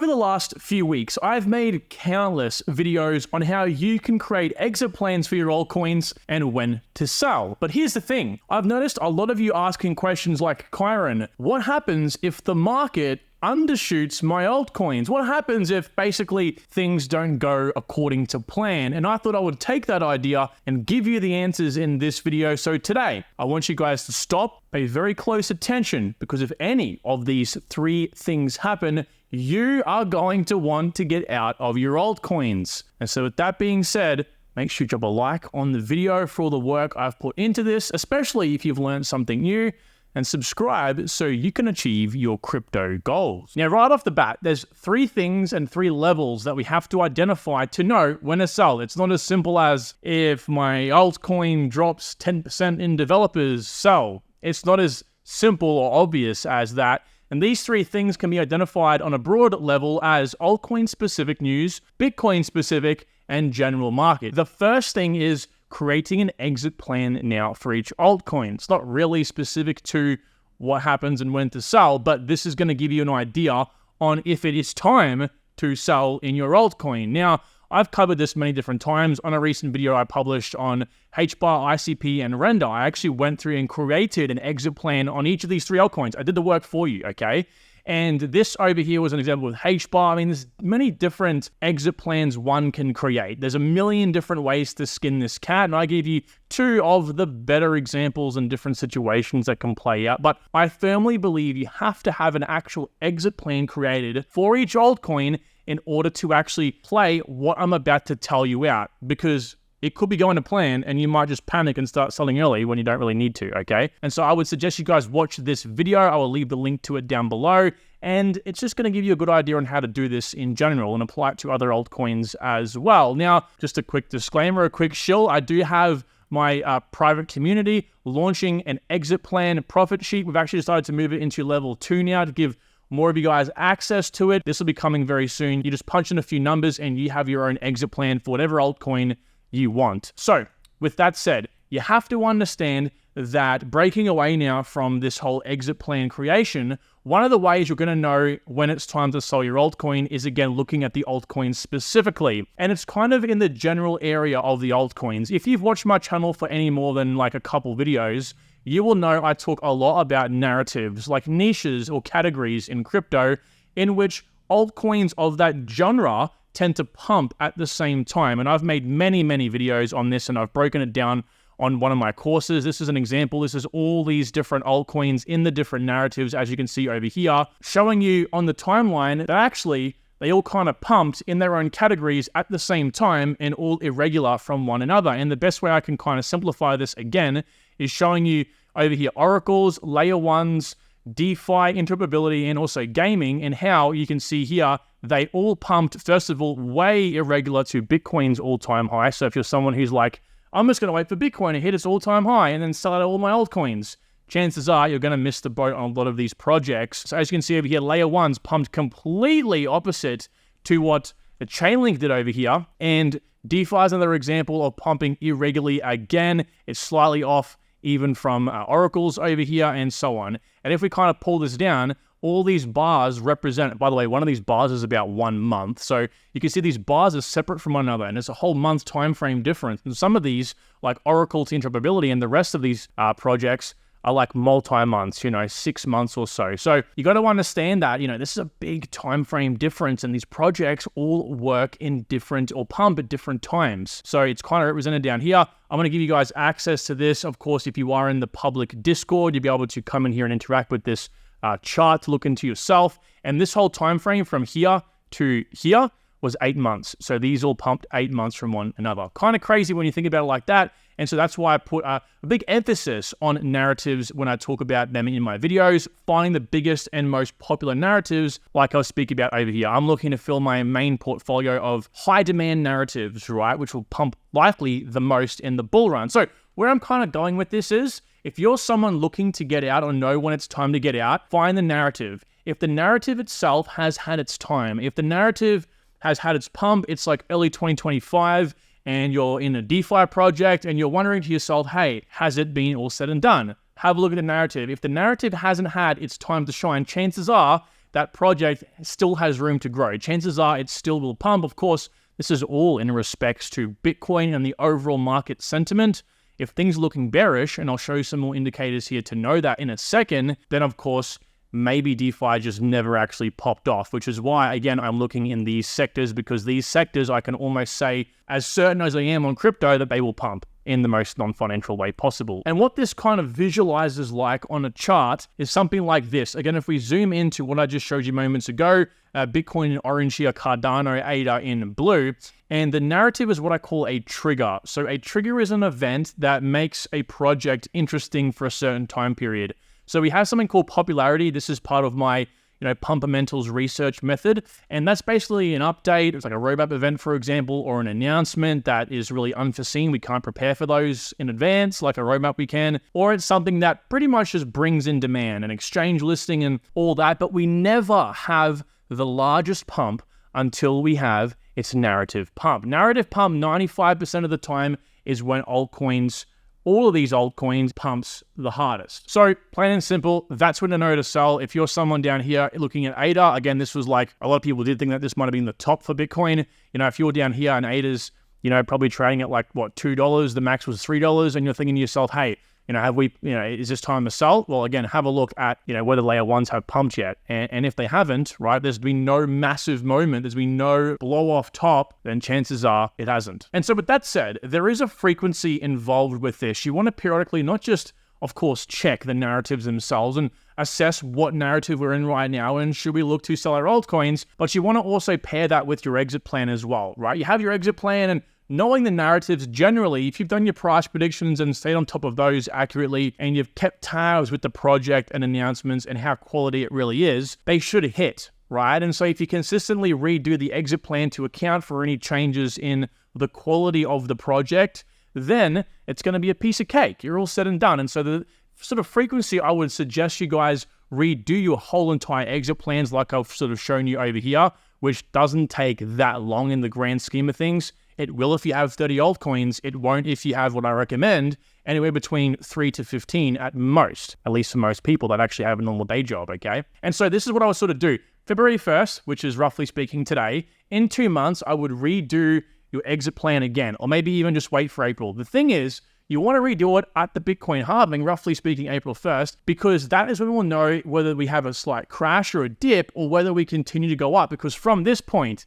the last few weeks, I've made countless videos on how you can create exit plans for your altcoins and when to sell. But here's the thing. I've noticed a lot of you asking questions like, Kyron, what happens if the market undershoots my altcoins? What happens if basically things don't go according to plan? And I thought I would take that idea and give you the answers in this video. So today, I want you guys to stop, pay very close attention, because if any of these three things happen, you are going to want to get out of your altcoins. And so with that being said, make sure you drop a like on the video for all the work I've put into this, especially if you've learned something new, and subscribe so you can achieve your crypto goals. Now, right off the bat, there's three things and three levels that we have to identify to know when to sell. It's not as simple as if my altcoin drops 10% in developers, sell. It's not as simple or obvious as that. And these three things can be identified on a broad level as altcoin-specific news, Bitcoin-specific, and general market. The first thing is creating an exit plan now for each altcoin. It's not really specific to what happens and when to sell, but this is going to give you an idea on if it is time to sell in your altcoin. Now, I've covered this many different times. On a recent video I published on HBAR, ICP, and Render, I actually went through and created an exit plan on each of these three altcoins. I did the work for you, okay? And this over here was an example with HBAR. I mean, there's many different exit plans one can create. There's a million different ways to skin this cat, and I gave you two of the better examples in different situations that can play out. But I firmly believe you have to have an actual exit plan created for each altcoin in order to actually play what I'm about to tell you out, because it could be going to plan and you might just panic and start selling early when you don't really need to, okay? And so I would suggest you guys watch this video. I will leave the link to it down below. And it's just going to give you a good idea on how to do this in general and apply it to other altcoins as well. Now, just a quick disclaimer, a quick shill. I do have my private community launching an exit plan profit sheet. We've actually decided to move it into level 2 now to give more of you guys access to it. This will be coming very soon. You just punch in a few numbers and you have your own exit plan for whatever altcoin you want. So with that said, you have to understand that breaking away now from this whole exit plan creation, one of the ways you're going to know when it's time to sell your altcoin is, again, looking at the altcoins specifically. And it's kind of in the general area of the altcoins. If you've watched my channel for any more than like a couple videos, you will know I talk a lot about narratives, like niches or categories in crypto in which altcoins of that genre tend to pump at the same time. And I've made many, many videos on this, and I've broken it down on one of my courses. This is an example. This is all these different altcoins in the different narratives, as you can see over here, showing you on the timeline that actually they all kind of pumped in their own categories at the same time and all irregular from one another. And the best way I can kind of simplify this again is showing you over here oracles, layer ones, DeFi, interoperability, and also gaming, and how you can see here they all pumped, first of all, way irregular to Bitcoin's all-time high. So if you're someone who's like, I'm just going to wait for Bitcoin to hit its all-time high and then sell out all my altcoins, chances are you're going to miss the boat on a lot of these projects. So as you can see over here, layer ones pumped completely opposite to what the Chainlink did over here. And DeFi is another example of pumping irregularly again. It's slightly off even from oracles over here and so on. And if we kind of pull this down, all these bars represent, by the way, one of these bars is about 1 month. So you can see these bars are separate from one another, and it's a whole month time frame difference. And some of these, like Oracle to interoperability, and the rest of these projects are like multi-months, 6 months or so. So you got to understand that, this is a big time frame difference, and these projects all work in different or pump at different times. So it's kind of represented down here. I'm going to give you guys access to this. Of course, if you are in the public Discord, you'll be able to come in here and interact with this chart to look into yourself. And this whole time frame from here to here was 8 months. So these all pumped 8 months from one another. Kind of crazy when you think about it like that. And so that's why I put a big emphasis on narratives when I talk about them in my videos, finding the biggest and most popular narratives like I'll speak about over here. I'm looking to fill my main portfolio of high demand narratives, right, which will pump likely the most in the bull run. So where I'm kind of going with this is, if you're someone looking to get out or know when it's time to get out, find the narrative. If the narrative itself has had its time, if the narrative has had its pump, it's like early 2025, and you're in a DeFi project and you're wondering to yourself, hey, has it been all said and done? Have a look at the narrative. If the narrative hasn't had its time to shine, chances are that project still has room to grow. Chances are it still will pump. Of course, this is all in respects to Bitcoin and the overall market sentiment. If things are looking bearish, and I'll show you some more indicators here to know that in a second, then of course, maybe DeFi just never actually popped off, which is why, again, I'm looking in these sectors, because these sectors I can almost say, as certain as I am on crypto, that they will pump in the most non-financial way possible. And what this kind of visualizes like on a chart is something like this. Again, if we zoom into what I just showed you moments ago, Bitcoin in orange here, Cardano, ADA in blue, and the narrative is what I call a trigger. So a trigger is an event that makes a project interesting for a certain time period. So we have something called popularity. This is part of my Pumpamentals research method. And that's basically an update. It's like a roadmap event, for example, or an announcement that is really unforeseen. We can't prepare for those in advance, like a roadmap we can. Or it's something that pretty much just brings in demand, an exchange listing and all that. But we never have the largest pump until we have its narrative pump. Narrative pump 95% of the time is when altcoins, all of these altcoins, pumps the hardest. So plain and simple, that's when to know to sell. If you're someone down here looking at ADA, again, this was like, a lot of people did think that this might have been the top for Bitcoin. If you're down here and ADA's, probably trading at like, what, $2, the max was $3, and you're thinking to yourself, hey, is this time to sell? Well, again, have a look at, whether layer ones have pumped yet. And if they haven't, right, there's been no massive moment, there's been no blow off top, then chances are it hasn't. And so with that said, there is a frequency involved with this. You want to periodically not just, of course, check the narratives themselves and assess what narrative we're in right now and should we look to sell our altcoins, but you want to also pair that with your exit plan as well, right? You have your exit plan, and knowing the narratives generally, if you've done your price predictions and stayed on top of those accurately, and you've kept tabs with the project and announcements and how quality it really is, they should hit, right? And so if you consistently redo the exit plan to account for any changes in the quality of the project, then it's going to be a piece of cake. You're all said and done. And so the sort of frequency I would suggest you guys redo your whole entire exit plans like I've sort of shown you over here, which doesn't take that long in the grand scheme of things. It will if you have 30 altcoins. It won't if you have what I recommend, anywhere between 3 to 15 at most, at least for most people that actually have a normal day job, okay? And so this is what I would sort of do. February 1st, which is roughly speaking today, in 2 months, I would redo your exit plan again, or maybe even just wait for April. The thing is, you want to redo it at the Bitcoin halving, roughly speaking, April 1st, because that is when we'll know whether we have a slight crash or a dip, or whether we continue to go up. Because from this point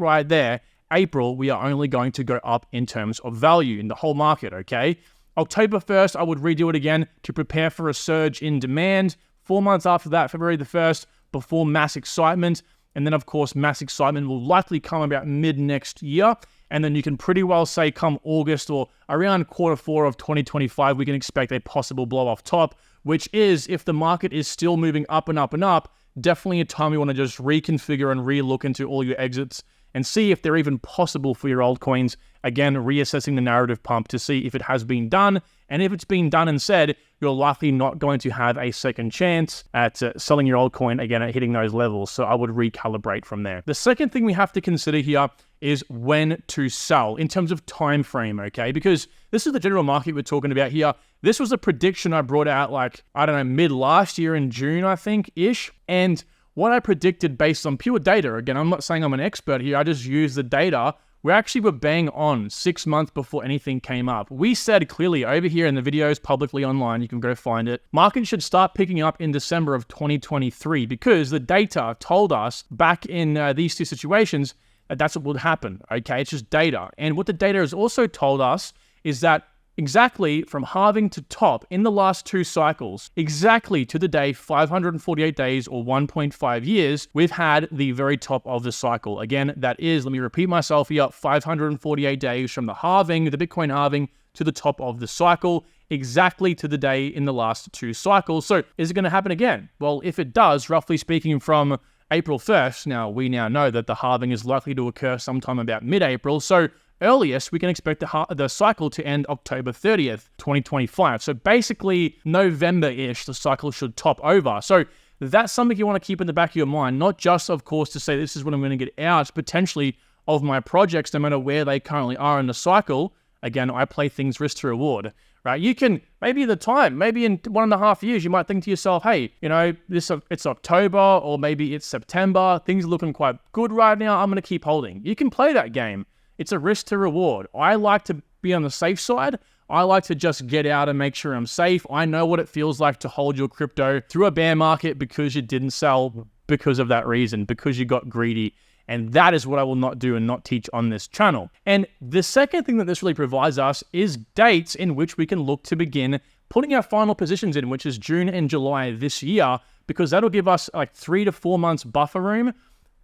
right there, April, we are only going to go up in terms of value in the whole market, okay? October 1st, I would redo it again to prepare for a surge in demand. 4 months after that, February the 1st, before mass excitement. And then, of course, mass excitement will likely come about mid next year. And then you can pretty well say come August or around Q4 of 2025, we can expect a possible blow off top, which is, if the market is still moving up and up and up, definitely a time you want to just reconfigure and re-look into all your exits and see if they're even possible for your altcoins. Again, reassessing the narrative pump to see if it has been done. And if it's been done and said, you're likely not going to have a second chance at selling your altcoin again at hitting those levels. So I would recalibrate from there. The second thing we have to consider here is when to sell in terms of time frame, okay? Because this is the general market we're talking about here. This was a prediction I brought out mid last year in June, I think-ish. And what I predicted based on pure data, again, I'm not saying I'm an expert here, I just use the data. We actually were bang on 6 months before anything came up. We said clearly over here in the videos publicly online, you can go find it, market should start picking up in December of 2023 because the data told us back in these two situations that that's what would happen, okay? It's just data. And what the data has also told us is that exactly from halving to top in the last two cycles, exactly to the day, 548 days or 1.5 years, we've had the very top of the cycle. Again, that is, let me repeat myself here, 548 days from the halving, the Bitcoin halving, to the top of the cycle, exactly to the day in the last two cycles. So is it going to happen again? Well, if it does, roughly speaking from April 1st, we now know that the halving is likely to occur sometime about mid-April. So earliest, we can expect the cycle to end October 30th, 2025. So basically, November-ish, the cycle should top over. So that's something you want to keep in the back of your mind, not just, of course, to say this is when I'm going to get out, potentially, of my projects, no matter where they currently are in the cycle. Again, I play things risk to reward, right? You can, maybe at the time, maybe in 1.5 years, you might think to yourself, hey, it's October or maybe it's September. Things are looking quite good right now. I'm going to keep holding. You can play that game. It's a risk to reward. I like to be on the safe side. I like to just get out and make sure I'm safe. I know what it feels like to hold your crypto through a bear market because you didn't sell because of that reason, because you got greedy. And that is what I will not do and not teach on this channel. And the second thing that this really provides us is dates in which we can look to begin putting our final positions in, which is June and July this year, because that'll give us like 3 to 4 months buffer room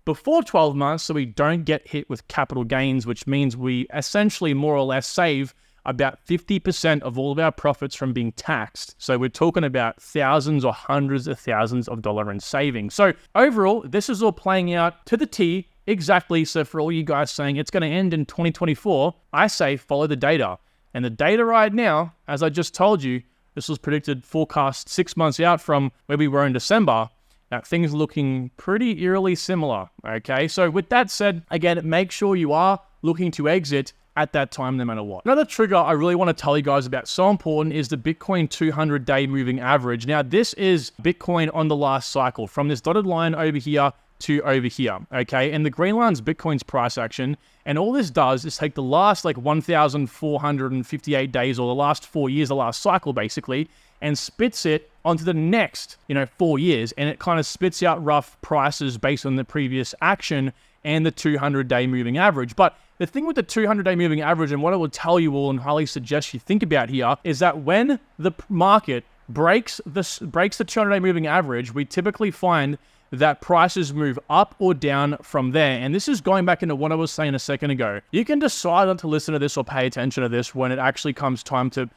before 12 months so we don't get hit with capital gains, which means we essentially more or less save about 50% of all of our profits from being taxed. So we're talking about thousands or hundreds of thousands of dollars in savings. So overall, this is all playing out to the T exactly. So for all you guys saying it's going to end in 2024, I say follow the data. And the data right now, as I just told you, this was predicted forecast 6 months out from where we were in December. Things looking pretty eerily similar. Okay, so with that said, again, make sure you are looking to exit at that time, no matter what. Another trigger I really want to tell you guys about, so important, is the Bitcoin 200-day moving average. Now, this is Bitcoin on the last cycle, from this dotted line over here to over here, okay? And the green line's Bitcoin's price action, and all this does is take the last, 1,458 days, or the last 4 years, the last cycle, basically, and spits it onto the next, 4 years, and it kind of spits out rough prices based on the previous action and the 200-day moving average. But the thing with the 200-day moving average, and what I will tell you all and highly suggest you think about here, is that when the market breaks the 200-day moving average, we typically find that prices move up or down from there. And this is going back into what I was saying a second ago. You can decide not to listen to this or pay attention to this when it actually comes time to,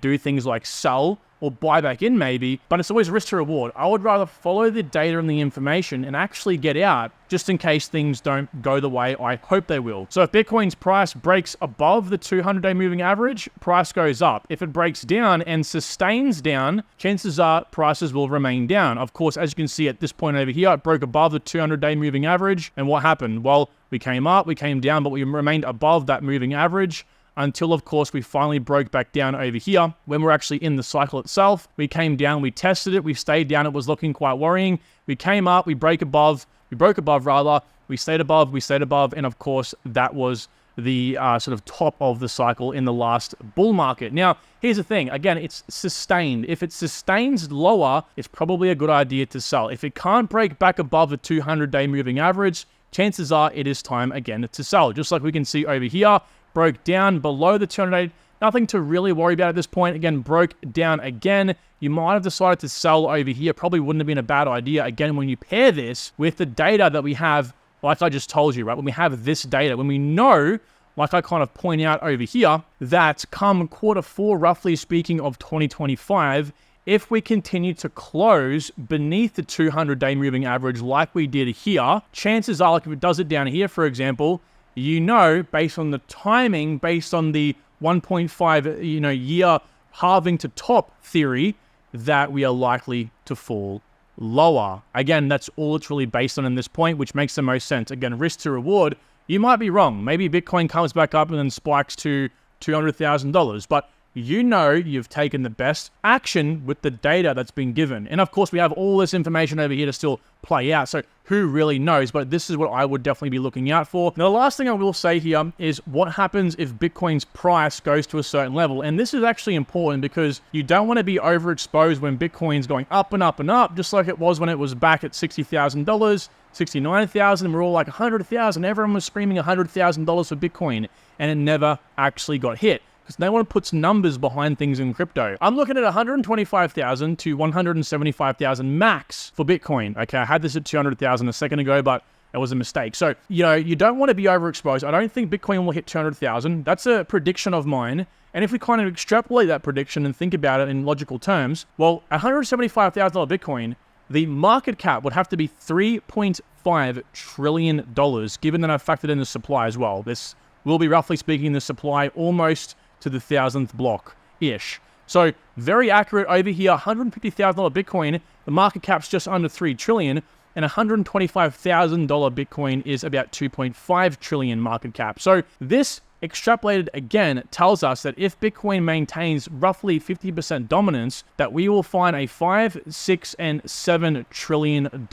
do things like sell or buy back in maybe, but it's always risk to reward. I would rather follow the data and the information and actually get out just in case things don't go the way I hope they will. So if Bitcoin's price breaks above the 200-day moving average, price goes up. If it breaks down and sustains down, chances are prices will remain down. Of course, as you can see at this point over here, it broke above the 200-day moving average. And what happened? Well, we came up, we came down, but we remained above that moving average until, of course, we finally broke back down over here. When we're actually in the cycle itself, we came down, we tested it, we stayed down, it was looking quite worrying. We came up, we broke above, we stayed above, and of course, that was the sort of top of the cycle in the last bull market. Now, here's the thing. Again, it's sustained. If it sustains lower, it's probably a good idea to sell. If it can't break back above the 200-day moving average, chances are it is time again to sell. Just like we can see over here, broke down below the 200-day, nothing to really worry about at this point. Again, broke down again. You might have decided to sell over here. Probably wouldn't have been a bad idea. Again, when you pair this with the data that we have, like I just told you, right? When we have this data, when we know, like I kind of point out over here, that come Q4, roughly speaking, of 2025, if we continue to close beneath the 200-day moving average like we did here, chances are, like if it does it down here, for example, based on the timing, based on the 1.5, year halving to top theory, that we are likely to fall lower. Again, that's all it's really based on in this point, which makes the most sense. Again, risk to reward, you might be wrong. Maybe Bitcoin comes back up and then spikes to $200,000, but you've taken the best action with the data that's been given. And of course, we have all this information over here to still play out. So who really knows? But this is what I would definitely be looking out for. Now, the last thing I will say here is what happens if Bitcoin's price goes to a certain level. And this is actually important because you don't want to be overexposed when Bitcoin's going up and up and up, just like it was when it was back at $60,000, $69,000. We're all like $100,000. Everyone was screaming $100,000 for Bitcoin, and it never actually got hit, because no one puts numbers behind things in crypto. I'm looking at 125,000 to 175,000 max for Bitcoin. Okay, I had this at 200,000 a second ago, but it was a mistake. So, you don't want to be overexposed. I don't think Bitcoin will hit 200,000. That's a prediction of mine. And if we kind of extrapolate that prediction and think about it in logical terms, well, $175,000 Bitcoin, the market cap would have to be $3.5 trillion, given that I've factored in the supply as well. This will be, roughly speaking, the supply almost to the 1,000th block-ish. So very accurate over here, $150,000 Bitcoin, the market cap's just under 3 trillion, and $125,000 Bitcoin is about 2.5 trillion market cap. So this extrapolated again tells us that if Bitcoin maintains roughly 50% dominance, that we will find a $5, $6, and $7 trillion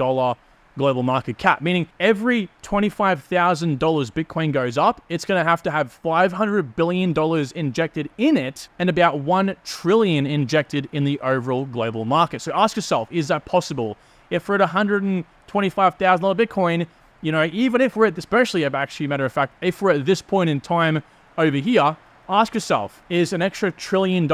global market cap, meaning every $25,000 Bitcoin goes up, it's going to have $500 billion injected in it and about $1 trillion injected in the overall global market. So ask yourself, is that possible? If we're at $125,000 Bitcoin, you know, even if we're at, especially matter of fact, if we're at this point in time over here, ask yourself, is an extra $1 trillion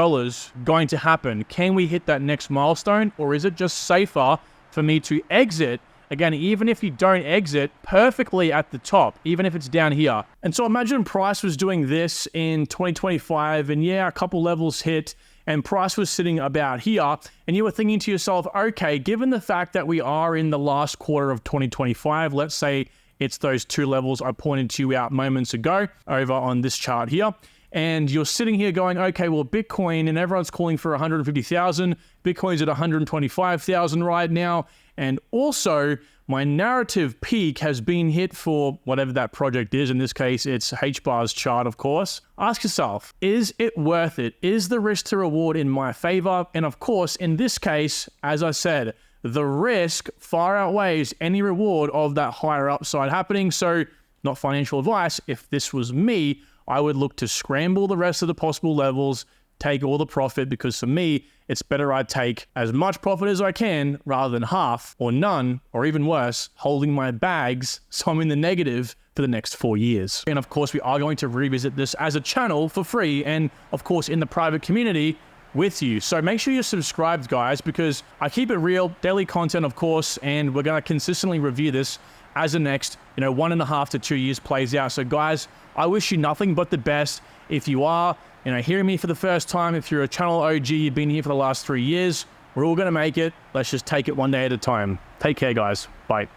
going to happen? Can we hit that next milestone, or is it just safer for me to exit? Again, even if you don't exit perfectly at the top, even if it's down here. And so imagine price was doing this in 2025 and yeah, a couple levels hit and price was sitting about here. And you were thinking to yourself, okay, given the fact that we are in the last quarter of 2025, let's say it's those two levels I pointed to you out moments ago over on this chart here. And you're sitting here going, okay, well, Bitcoin, and everyone's calling for 150,000. Bitcoin's at 125,000 right now. And also, my narrative peak has been hit for whatever that project is. In this case, it's HBAR's chart, of course. Ask yourself, is it worth it? Is the risk to reward in my favor? And of course, in this case, as I said, the risk far outweighs any reward of that higher upside happening. So, not financial advice, if this was me, I would look to scramble the rest of the possible levels, take all the profit, because for me, it's better I take as much profit as I can rather than half or none, or even worse, holding my bags so I'm in the negative for the next 4 years. And of course, we are going to revisit this as a channel for free and of course in the private community with you. So make sure you're subscribed, guys, because I keep it real, daily content, of course, and we're going to consistently review this as the next, 1.5 to 2 years plays out. So guys, I wish you nothing but the best. If you are, hearing me for the first time, if you're a channel OG, you've been here for the last 3 years, we're all going to make it. Let's just take it one day at a time. Take care, guys. Bye.